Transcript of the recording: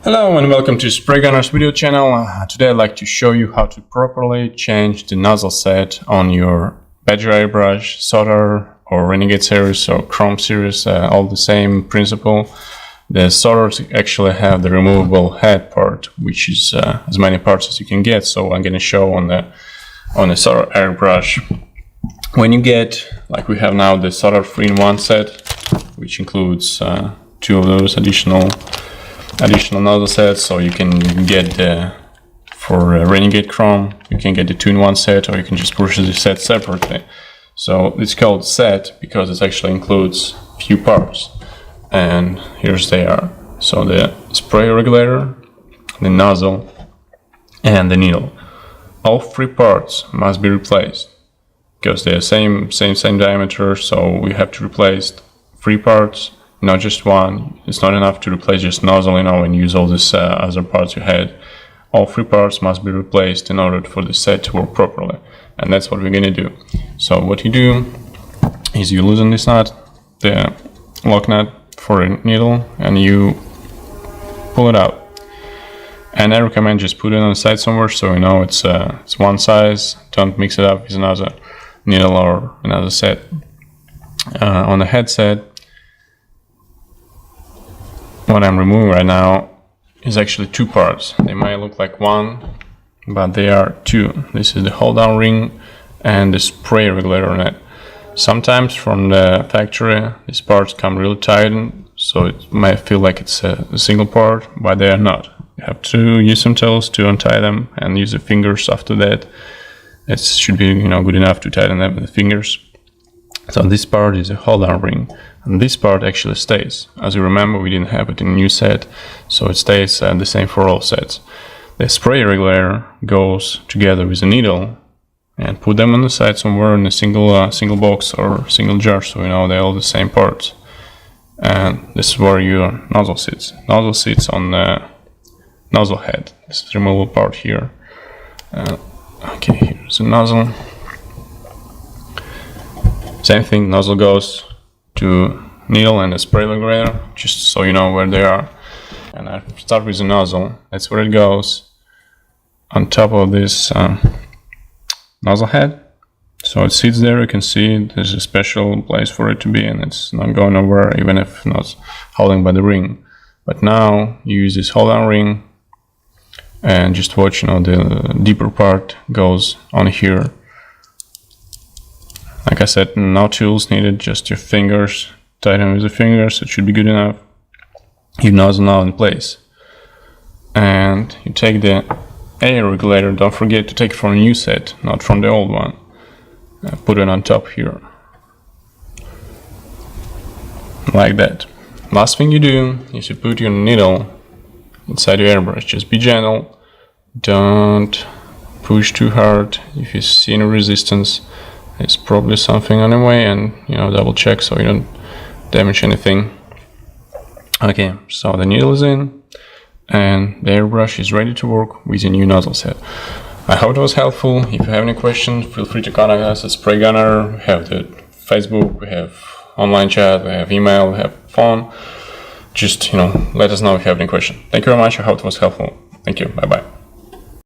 Hello and welcome to Spray Gunner's video channel. Today I'd like to show you how to properly change the nozzle set on your Badger Airbrush, Sotar or Renegade series or Krome series, all the same principle. The Sotars actually have the removable head part, which is as many parts as you can get, so I'm going to show on the Sotar Airbrush. When you get, like we have now, the Sotar 3-in-1 set, which includes two of those additional nozzle sets, so you can get for Renegade Krome, you can get the 2-in-1 set, or you can just purchase the set separately. So it's called set because it actually includes few parts, and here's they are. So the spray regulator, the nozzle, and the needle. All three parts must be replaced because they're same diameter, so we have to replace three parts, not just one. It's not enough to replace just nozzle, and use all these other parts you had. All three parts must be replaced in order for the set to work properly, and that's what we're gonna do. So what you do is you loosen this nut, the lock nut for a needle, and you pull it out. And I recommend just put it on the side somewhere so you know it's one size. Don't mix it up with another needle or another set. On the headset, what I'm removing right now is actually two parts. They might look like one, but they are two. This is the hold down ring and the spray regulator on it. Sometimes from the factory these parts come really tightened, so it might feel like it's a single part, but they are not. You have to use some tools to untie them and use the fingers after that. It should be good enough to tighten them with the fingers. So this part is a hold down ring, and this part actually stays. As you remember, we didn't have it in a new set, so it stays the same for all sets. The spray regulator goes together with the needle, and put them on the side somewhere in a single box or single jar, so they're all the same parts. And this is where your nozzle sits. Nozzle sits on the nozzle head. This is the removable part here. Okay, here's the nozzle. Same thing, nozzle goes to needle and the spray regulator, just so you know where they are. And I start with the nozzle. That's where it goes, on top of this nozzle head. So it sits there, you can see there's a special place for it to be, and it's not going nowhere even if not holding by the ring. But now you use this hold down ring and just watch, the deeper part goes on here. Like I said, no tools needed, just your fingers. Tighten with the fingers, it should be good enough. Your nozzle now in place. And you take the air regulator, don't forget to take it from a new set, not from the old one. Put it on top here. Like that. Last thing you do is you put your needle inside your airbrush. Just be gentle. Don't push too hard. If you see any resistance, it's probably something on the way, and double check so you don't damage anything. Okay, so the needle is in and the airbrush is ready to work with a new nozzle set. I hope it was helpful. If you have any questions, feel free to contact us at Spray Gunner. We have the Facebook, we have online chat, we have email, we have phone. Just let us know if you have any questions. Thank you very much. I hope it was helpful. Thank you. Bye bye.